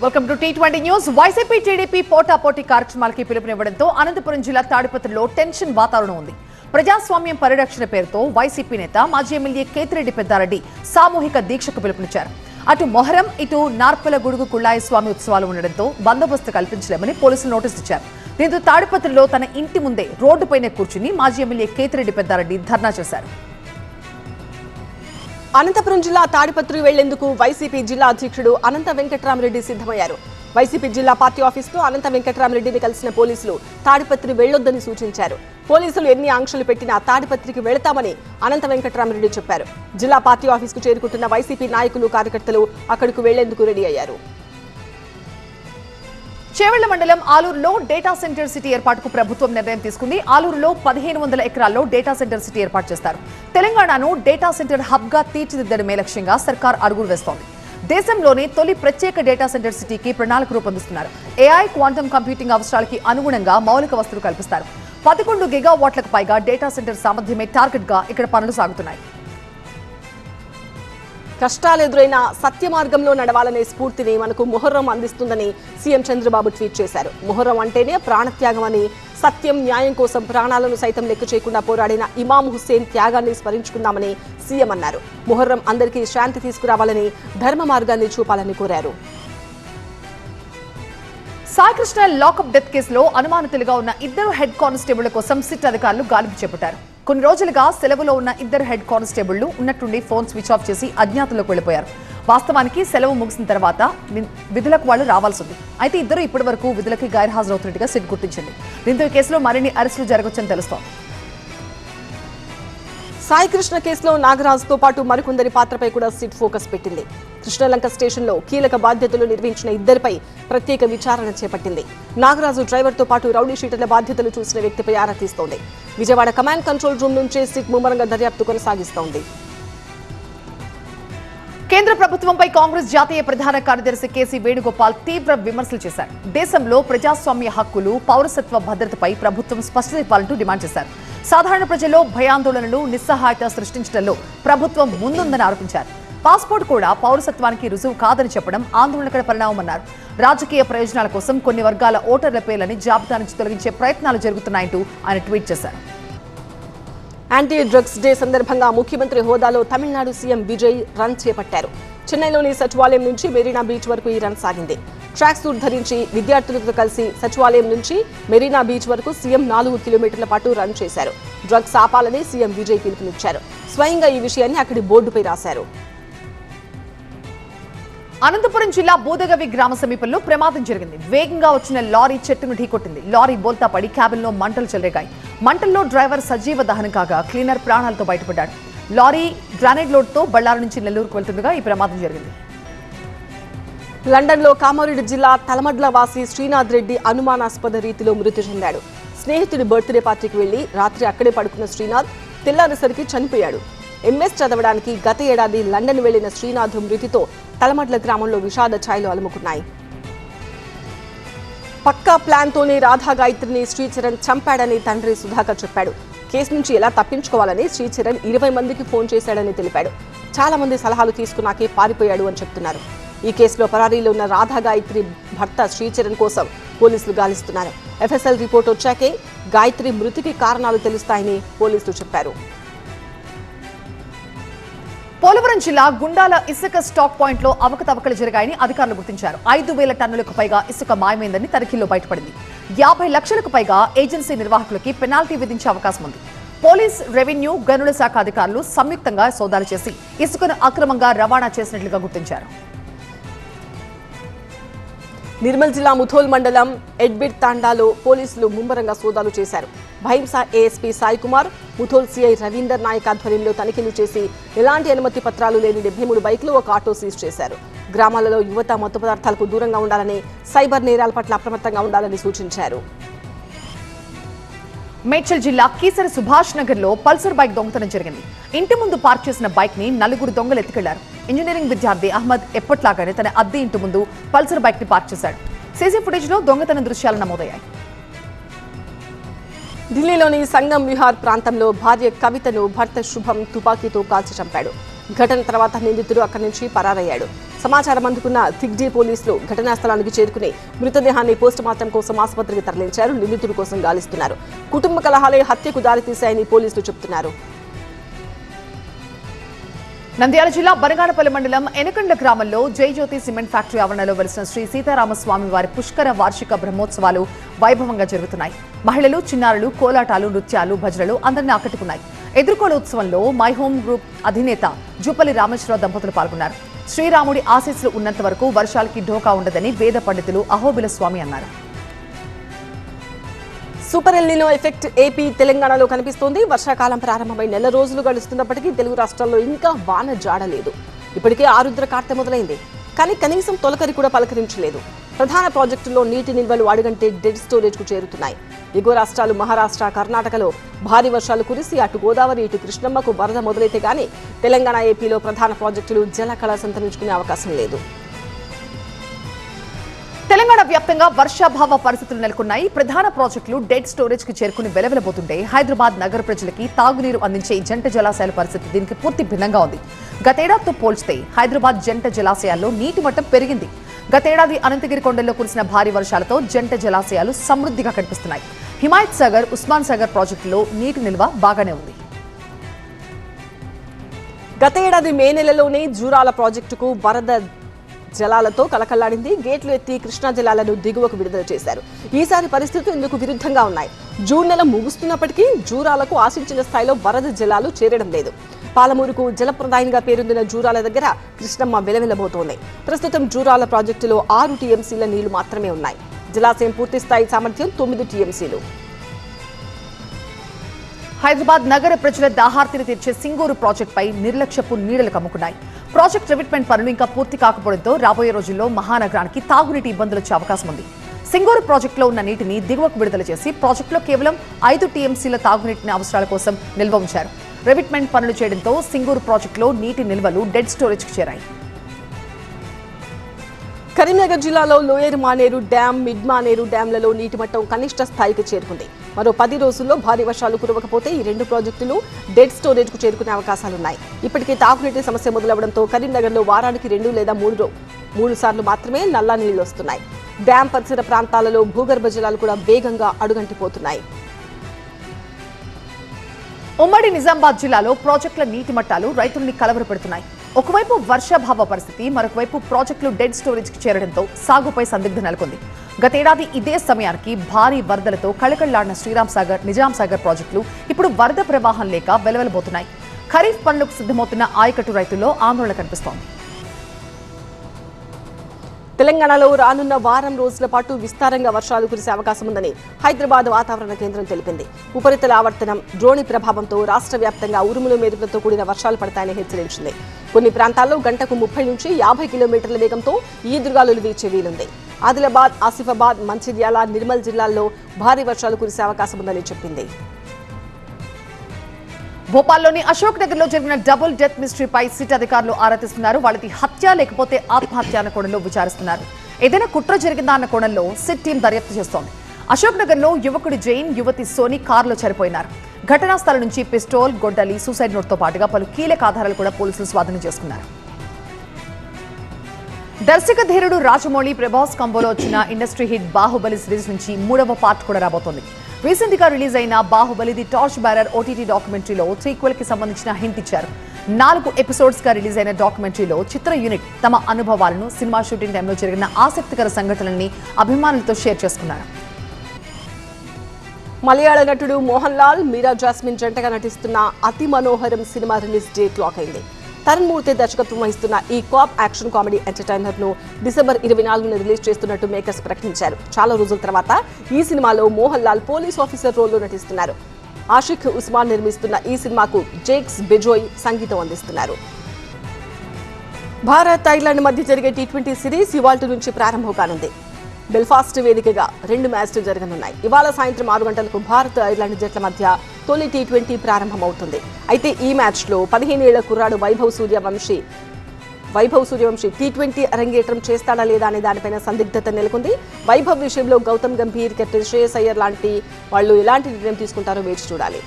Welcome to T20 news. YCP TDP పోటాపోటీ కార్యక్రమాలకి పిలుపునివ్వడంతో అనంతపురం జిల్లా తాడిపత్రిలో టెన్షన్ వాతావరణం ఉంది. ప్రజాస్వామ్యం పరిరక్షణ పేరుతో వైసీపీ నేత మాజీ ఎమ్మెల్యే కేతిరెడ్డి పెద్దారెడ్డి సామూహిక దీక్షకు పిలుపునిచ్చారు. అటు మొహరం ఇటు నార్పల గుడుగు కుళ్ళాయి స్వామి ఉత్సవాలు ఉండడంతో బందోబస్తు కల్పించలేమని పోలీసులు నోటీసు ఇచ్చారు. దీంతో తాడిపత్రిలో తన ఇంటి ముందే రోడ్డుపైనే కూర్చుని మాజీ ఎమ్మెల్యే కేతిరెడ్డి పెద్దారెడ్డి ధర్నా చేశారు. అనంతపురం జిల్లా తాడిపత్రి వెళ్లేందుకు వైసీపీ జిల్లా అధ్యక్షుడు అనంత వెంకట్రామరెడ్డి సిద్ధమయ్యారు. వైసీపీ జిల్లా పార్టీ ఆఫీసులో అనంత వెంకట్రామరెడ్డిని కలిసిన పోలీసులు తాడిపత్రి వెళ్లొద్దని సూచించారు. పోలీసులు ఎన్ని ఆంక్షలు పెట్టినా తాడిపత్రికి వెళతామని అనంత వెంకట్రామరెడ్డి చెప్పారు. జిల్లా పార్టీ ఆఫీసుకు చేరుకుంటున్న వైసీపీ నాయకులు కార్యకర్తలు అక్కడకు వెళ్లేందుకు రెడీ అయ్యారు. చేవెళ్ల మండలం ఆలూరులో డేటా సెంటర్ సిటీ ఏర్పాటుకు ప్రభుత్వం నిర్ణయం తీసుకుంది. ఆలూరులో 1500 ఎకరాల్లో డేటా సెంటర్ సిటీ ఏర్పాటు చేస్తారు. తెలంగాణను డేటా సెంటర్ హబ్ గా తీర్చిదిద్దడమే లక్ష్యంగా సర్కార్ అడుగులు వేస్తోంది. దేశంలోనే తొలి ప్రత్యేక డేటా సెంటర్ సిటీకి ప్రణాళిక రూపొందిస్తున్నారు. ఏఐ క్వాంటమ్ కంప్యూటింగ్ అవసరాలకి అనుగుణంగా మౌలిక వసతులు కల్పిస్తారు. 11 గిగావాట్లకు పైగా డేటా సెంటర్ సామర్థ్యమే టార్గెట్ గా ఇక్కడ పనులు సాగుతున్నాయి. కష్టాలు ఎదురైనా సత్య మార్గంలో నడవాలనే స్ఫూర్తిని మనకు మొహర్రం అందిస్తుందని సీఎం చంద్రబాబు ట్వీట్ చేశారు. మొహర్రం అంటేనే ప్రాణత్యాగం అని, సత్యం న్యాయం కోసం ప్రాణాలను సైతం లెక్క చేయకుండా పోరాడిన ఇమాం హుస్సేన్ త్యాగాన్ని స్మరించుకుందామని సీఎం అన్నారు. మొహర్రం అందరికీ శాంతి తీసుకురావాలని, ధర్మ మార్గాన్ని చూపాలని కోరారు. సాయికృష్ణ లాకప్ డెత్ కేసులో అనుమానితులుగా ఉన్న ఇద్దరు హెడ్ కానిస్టేబుళ్ల కోసం సిట్ అధికారులు గాలింపు చేపట్టారు. కొన్ని రోజులుగా సెలవులో ఉన్న ఇద్దరు హెడ్ కానిస్టేబుళ్లు ఉన్నట్టుండి ఫోన్ స్విచ్ ఆఫ్ చేసి అజ్ఞాతంలోకి వెళ్లిపోయారు. వాస్తవానికి సెలవు ముగిసిన తర్వాత విధులకు వాళ్ళు రావాల్సి ఉంది. అయితే ఇద్దరు ఇప్పటి వరకు విధులకి గైర్హాజరవుతున్నట్టుగా సిట్ గుర్తించింది. దీంతో ఈ కేసులో మరిన్ని అరెస్టులు జరగవచ్చని తెలుస్తోంది. సాయికృష్ణ కేసులో నాగరాజుతో పాటు మరికొందరి పాత్రపై కూడా సిట్ ఫోకస్ పెట్టింది. కృష్ణలంక స్టేషన్లో కీలక బాధ్యతలు నిర్వహించిన ఇద్దరిపై ప్రత్యేక విచారణ చేపట్టింది. నాగరాజు డ్రైవర్తో పాటు రౌడీ షీటర్ల బాధ్యతలు చూసిన వ్యక్తిపై ఆరా తీస్తోంది. విజయవాడ కమాండ్ కంట్రోల్ రూమ్ నుంచే సిట్ ముమ్మరంగా దర్యాప్తు కొనసాగిస్తోంది. కేంద్ర ప్రభుత్వంపై కాంగ్రెస్ జాతీయ ప్రధాన కార్యదర్శి కేసీ వేణుగోపాల్ తీవ్ర విమర్శలు చేశారు. దేశంలో ప్రజాస్వామ్య హక్కులు, పౌరసత్వ భద్రతపై ప్రభుత్వం స్పష్టత ఇవ్వాలంటూ డిమాండ్ చేశారు. సాధారణ ప్రజల్లో భయాందోళనలు, నిస్సహాయత సృష్టించడంలో ప్రభుత్వం ముందుందని ఆరోపించారు. పాస్పోర్ట్ కూడా పౌరసత్వానికి రుజువు కాదని చెప్పడం ఆందోళనకర పరిణామమన్నారు. రాజకీయ ప్రయోజనాల కోసం కొన్ని వర్గాల ఓటర్ల పేర్లని జాబితా నుంచి తొలగించే ప్రయత్నాలు జరుగుతున్నాయంటూ ఆయన ట్వీట్ చేశారు. యాంటీ డ్రగ్స్ డే సందర్భంగా ముఖ్యమంత్రి హోదాలో తమిళనాడు సీఎం విజయ్ రన్ చేపట్టారు. చెన్నైలోని సచివాలయం నుంచి మెరీనా బీచ్ వరకు ఈ రన్ సాగింది. ట్రాక్ సూట్ ధరించి విద్యార్థులతో కలిసి సచివాలయం నుంచి మెరీనా బీచ్ వరకు సీఎం 4 కిలోమీటర్ల పాటు రన్ చేశారు. డ్రగ్స్ ఆపాలని సీఎం విజయ్ పిలుపునిచ్చారు. స్వయంగా ఈ విషయాన్ని అక్కడి బోర్డుపై రాశారు. అనంతపురం జిల్లా బూదగవి గ్రామ సమీపంలో ప్రమాదం జరిగింది. వేగంగా వచ్చిన లారీ చెట్టును ఢీకొట్టింది. లారీ బోల్తా పడి క్యాబిన్లో మంటలు చెలరేగాయి. మంటల్లో డ్రైవర్ సజీవ దహనం కాగా క్లీనర్ ప్రాణాలతో బయటపడ్డాడు. లారీ గ్రానైడ్ లోడ్తో బళ్ళారి నుంచి నెల్లూరుకు వెళ్తుండగా ఈ ప్రమాదం జరిగింది. లండన్లో కామారెడ్డి జిల్లా తలమడ్ల వాసి శ్రీనాథ్ రెడ్డి అనుమానాస్పద రీతిలో మృతి చెందాడు. స్నేహితుడి బర్త్డే పార్టీకి వెళ్లి రాత్రి అక్కడే పడుకున్న శ్రీనాథ్ తెల్లారేసరికి చనిపోయాడు. ఎంఎస్ చదవడానికి గత ఏడాది లండన్ వెళ్లిన శ్రీనాథ్ మృతితో తలమడ్ల గ్రామంలో విషాద ఛాయలు అలుముకున్నాయి. పక్కా ప్లాన్తోనే రాధా గాయత్రిని శ్రీచరణ్ చంపాడని తండ్రి సుధాకర్ చెప్పాడు. కేసు నుంచి ఎలా తప్పించుకోవాలని శ్రీచరణ్ 20 మందికి ఫోన్ చేశాడని తెలిపాడు. చాలా మంది సలహాలు తీసుకున్నాకే పారిపోయాడు అని చెప్తున్నారు. ఈ కేసులో పరారీలో ఉన్న రాధా గాయత్రి భర్త శ్రీచరణ్ కోసం పోలీసులు గాలిస్తున్నారు. ఎఫ్ఎస్ఎల్ రిపోర్ట్ వచ్చాకే గాయత్రి మృతికి కారణాలు తెలుస్తాయని పోలీసులు చెప్పారు. పోలవరం జిల్లా గుండాల ఇసుక స్టాక్ పాయింట్లో అవకతవకలు జరిగాయని అధికారులు గుర్తించారు. 5,000 టన్నులకు పైగా ఇసుక మాయమైందని తనిఖీల్లో బయటపడింది. 50 లక్షలకు పైగా ఏజెన్సీ నిర్వాహకులకి పెనాల్టీ విధించే అవకాశం ఉంది. పోలీస్, రెవెన్యూ, గనుల శాఖ అధికారులు సంయుక్తంగా సోదాలు చేసి ఇసుకను అక్రమంగా రవాణా చేసినట్లుగా గుర్తించారు. నిర్మల్ జిల్లా ముథోల్ మండలం ఎడ్బిడ్ తాండాలో పోలీసులు ముమ్మరంగా సోదాలు చేశారు. భైంసా ఏఎస్పీ సాయి కుమార్, ముథోల్ సిఐ రవీందర్ నాయక్ ఆధ్వర్యంలో తనిఖీలు చేసి ఎలాంటి అనుమతి పత్రాలు లేని 73 బైక్లు, ఒక ఆటో సీజ్ చేశారు. గ్రామాలలో యువత మత్తు పదార్థాలకు దూరంగా ఉండాలని, సైబర్ నేరాల పట్ల అప్రమత్తంగా ఉండాలని సూచించారు. మేడ్చల్ జిల్లా కీసర సుభాష్ నగర్ లో పల్సర్ బైక్ దొంగతనం జరిగింది. ఇంటి ముందు పార్క్ చేసిన బైక్ ని 4 దొంగలు ఎత్తుకెళ్లారు. ఇంజనీరింగ్ విద్యార్థి అహ్మద్ ఎప్పట్లాగానే తన అద్దె ఇంటి ముందు పల్సర్ బైక్ ని పార్క్ చేశాడు. సీసీ ఫుటేజ్ లో దొంగతనం దృశ్యాలు నమోదయ్యాయి. ఢిల్లీలోని సంగం విహార్ ప్రాంతంలో భార్య కవితను భర్త శుభం తుపాకీతో కాల్చి చంపాడు. ఘటన తర్వాత నిందితుడు అక్కడి నుంచి పరారయ్యాడు. సమాచారం అందుకున్న థిగ్జీ పోలీసులు ఘటనా స్థలానికి చేరుకుని మృతదేహాన్ని పోస్టుమార్టం కోసం ఆసుపత్రికి తరలించారు. నిందితుడి కోసం గాలిస్తున్నారు. కుటుంబ కలహాలే హత్యకు దారితీశాయని పోలీసులు చెబుతున్నారు. నంద్యాల జిల్లా బనగానపల్లి మండలం ఎనకండ్ల గ్రామంలో జయజ్యోతి సిమెంట్ ఫ్యాక్టరీ ఆవరణలో వెలిసిన శ్రీ సీతారామస్వామి వారి పుష్కర వార్షిక బ్రహ్మోత్సవాలు వైభవంగా జరుగుతున్నాయి. మహిళలు, చిన్నారులు, కోలాటాలు, నృత్యాలు, భజనలు అందరినీ ఆకట్టుకున్నాయి. ఎదుర్కోలు ఉత్సవంలో మై హోమ్ గ్రూప్ అధినేత జూపల్లి రామేశ్వరరావు దంపతులు పాల్గొన్నారు. శ్రీరాముడి ఆశీస్సులు ఉన్నంత వరకు వర్షాలకి ఢోకా ఉండదని వేద పండితులు అహోబిల స్వామి అన్నారు. సూపర్ ఎల్నినో ఎఫెక్ట్ ఏపీ, తెలంగాణలో కనిపిస్తోంది. వర్షాకాలం ప్రారంభమై నెల రోజులు గడుస్తున్నప్పటికీ తెలుగు రాష్ట్రాల్లో ఇంకా వాన జాడలేదు. ఇప్పటికే ఆరుద్ర కార్తె మొదలైంది, కానీ కనీసం తొలకరి కూడా పలకరించలేదు. ప్రధాన ప్రాజెక్టుల్లో నీటి నిల్వలు అడుగంటే డెడ్ స్టోరేజ్ కు చేరుతున్నాయి. ఎగువ రాష్ట్రాలు మహారాష్ట్ర, కర్ణాటకలో భారీ వర్షాలు కురిసి అటు గోదావరి, ఇటు కృష్ణమ్మకు వరద మొదలైతే గానీ తెలంగాణ, ఏపీలో ప్రధాన ప్రాజెక్టులు జలకళ సంతరించుకునే అవకాశం లేదు. తెలంగాణ వ్యాప్తంగా వర్షాభావ పరిస్థితులు నెలకొన్నాయి. ప్రధాన ప్రాజెక్టులు డెడ్ స్టోరేజ్ కు చేరుకుని వెలవెలబోతుంటే హైదరాబాద్ నగర ప్రజలకి తాగునీరు అందించే జంట జలాశయాల పరిస్థితి దీనికి పూర్తి భిన్నంగా ఉంది. గతేడాదితో పోల్చితే హైదరాబాద్ జంట జలాశయాల్లో నీటి మట్టం పెరిగింది. గతేడాది అనంతగిరి కొండల్లో కురిసిన భారీ వర్షాలతో జంట జలాశయాలు సమృద్ధిగా కనిపిస్తున్నాయి. హిమాయత్ సాగర్, ఉస్మాన్ సాగర్ ప్రాజెక్టులో నీటి నిల్వ బాగానే ఉంది. గతేడాది మే నెలలోనే జూరాల ప్రాజెక్టుకు వరద జలాలతో కలకల్లాడింది. గేట్లు ఎత్తి కృష్ణా జలాలను దిగువకు విడుదల చేశారు. ఈసారి పరిస్థితులు ఇందుకు విరుద్ధంగా ఉన్నాయి. జూన్ నెల ముగుస్తున్నప్పటికీ జూరాలకు ఆశించిన స్థాయిలో వరద జలాలు చేరడం లేదు. పాలమూరుకు జలప్రదాయంగా పేరొందిన జూరాల దగ్గర కృష్ణమ్మ వెలవెలబోతోంది. ప్రస్తుతం జూరాల ప్రాజెక్టులో 6 టీఎంసీల నీళ్లు మాత్రమే ఉన్నాయి. జలాశయం పూర్తి స్థాయి సామర్థ్యం 9 టీఎంసీలు. హైదరాబాద్ నగర ప్రజల దాహార్తిని తీర్చే సింగూరు ప్రాజెక్టుపై నిర్లక్ష్యపు నీడలు కమ్ముకున్నాయి. ప్రాజెక్ట్ రివిట్మెంట్ పనులు ఇంకా పూర్తి కాకపోవడంతో రాబోయే రోజుల్లో మహానగరానికి తాగునీటి ఇబ్బందులు వచ్చే అవకాశం ఉంది. సింగూరు ప్రాజెక్టులో ఉన్న నీటిని దిగువకు విడుదల చేసి ప్రాజెక్టులో కేవలం 5 టీఎంసీల తాగునీటిని అవసరాల కోసం నిల్వ ఉంచారు. రివిట్మెంట్ పనులు చేయడంతో సింగూరు ప్రాజెక్టులో నీటి నిల్వలు డెడ్ స్టోరేజ్కి చేరాయి. కరీంనగర్ జిల్లాలో lower Maneru dam, mid Maneru డ్యాంలలో నీటి మట్టం కనిష్ట స్థాయికి చేరుకుంది. మరో 10 రోజుల్లో భారీ వర్షాలు కురవకపోతే ఈ 2 ప్రాజెక్టులు డెడ్ స్టోరేజ్ కు చేరుకునే అవకాశాలున్నాయి. ఇప్పటికే తాగునీటి సమస్య మొదలవడంతో కరీంనగర్లో వారానికి 2 లేదా 3 సార్లు మాత్రమే నల్లా నీళ్లు వస్తున్నాయి. డ్యాం పరిసర ప్రాంతాలలో భూగర్భ జలాలు కూడా వేగంగా అడుగంటిపోతున్నాయి. ఉమ్మడి నిజామాబాద్ జిల్లాలో ప్రాజెక్టుల నీటి మట్టాలు రైతుల్ని కలవరపెడుతున్నాయి. ఒకవైపు వర్షాభావ పరిస్థితి, మరొకవైపు ప్రాజెక్టులు డెడ్ స్టోరేజ్ కి చేరడంతో సాగుపై సందిగ్ధం నెలకొంది. గతేడాది ఇదే సమయానికి భారీ వరదలతో కళకళ్లాడిన శ్రీరామ్ సాగర్, నిజాం సాగర్ ప్రాజెక్టులు ఇప్పుడు వరద ప్రవాహం లేక వెలవెలబోతున్నాయి. ఖరీఫ్ పనులకు సిద్ధమవుతున్న ఆయకట్టు రైతుల్లో ఆందోళన కనిపిస్తోంది. తెలంగాణలో రానున్న వారం రోజుల పాటు విస్తారంగా వర్షాలు కురిసే అవకాశం ఉందని హైదరాబాద్ వాతావరణ కేంద్రం తెలిపింది. ఉపరితల ఆవర్తనం, ద్రోణి ప్రభావంతో రాష్ట్ర వ్యాప్తంగా ఉరుములు మెరుపులతో కూడిన వర్షాలు పడతాయని హెచ్చరించింది. కొన్ని ప్రాంతాల్లో గంటకు 30 నుంచి 50 కిలోమీటర్ల వేగంతో ఈదురుగాలులు వీచే వీలుంది. ఆదిలాబాద్, ఆసిఫాబాద్, మంచిర్యాల, నిర్మల్ జిల్లాల్లో భారీ వర్షాలు కురిసే అవకాశం ఉందని చెప్పింది. భోపాల్లోని అశోక్ నగర్ లో జరిగిన డబుల్ డెత్ మిస్టరీపై సిట్ అధికారులు ఆరా తీస్తున్నారు. వాళ్ళది హత్య లేకపోతే ఆత్మహత్య అన్న కోణంలో విచారిస్తున్నారు. ఏదైనా కుట్ర జరిగిందా అన్న కోణంలో సిట్ టీం దర్యాప్తు చేస్తోంది. అశోక్ నగర్ లో యువకుడు జైన్, యువతి సోని కారులో చనిపోయినారు. ఘటనా స్థలం నుంచి పిస్టోల్, గొడ్డలి, సూసైడ్ నోట్ తో పాటుగా పలు కీలక ఆధారాలు కూడా పోలీసులు స్వాధీనం చేసుకున్నారు. దర్శక ధీరుడు రాజమౌళి, ప్రభాస్ కంబోలో వచ్చిన ఇండస్ట్రీ హిట్ బాహుబలి సిరీస్ నుంచి 3వ పార్ట్ కూడా రాబోతోంది. రీసెంట్ గా రిలీజ్ అయిన Baahubali the torch bearer OTT డాక్యుమెంటరీలో సీక్వెల్ కి సంబంధించిన హింట్ ఇచ్చారు. 4 ఎపిసోడ్స్ గా రిలీజ్ అయిన డాక్యుమెంటరీలో చిత్ర యూనిట్ తమ అనుభవాలను, సినిమా షూటింగ్ టైంలో జరిగిన ఆసక్తికర సంఘటనల్ని అభిమానులతో షేర్ చేసుకున్నారు. మలయాళ నటుడు మోహన్ లాల్, మీరా జాస్మిన్ జంటగా నటిస్తున్న అతి మనోహరం సినిమా రిలీజ్ డేట్ లాక్ అయింది. తరుణ్ మూర్తి దర్శకత్వం వహిస్తున్న ఈ కాప్ యాక్షన్ కామెడీ ఎంటర్టైనర్ ను డిసెంబర్ 24న రిలీజ్ చేస్తున్నట్టు మేకర్స్ ప్రకటించారు. చాలా రోజుల తర్వాత ఈ సినిమాలో మోహన్ లాల్ పోలీస్ ఆఫీసర్ రోల్లో నటిస్తున్నారు. ఆషిక్ ఉస్మాన్ నిర్మిస్తున్న ఈ సినిమాకు జేక్స్ బెజోయ్ సంగీతం అందిస్తున్నారు. భారత్, ఐర్లాండ్ మధ్య జరిగే టీ20 సిరీస్ ఇవాల్టి నుంచి ప్రారంభం కానుంది. బెల్ఫాస్ట్ వేదికగా 2 మ్యాచ్లు జరగనున్నాయి. ఇవాళ సాయంత్రం 6 గంటలకు భారత్, ఐర్లాండ్ జట్ల మధ్య తొలి టీ20 ప్రారంభమవుతుంది. అయితే ఈ మ్యాచ్లో 15 ఏళ్ల కుర్రాడు వైభవ్ సూర్యవంశీ టీ20 అరంగేట్రం చేస్తాడా లేదా అనే దానిపైన సందిగ్ధత నెలకొంది. వైభవ్ విషయంలో గౌతమ్ గంభీర్, కెప్టెన్ శ్రేయస్ అయ్యర్ లాంటి వాళ్ళు ఎలాంటి నిర్ణయం తీసుకుంటారో వేచి చూడాలి.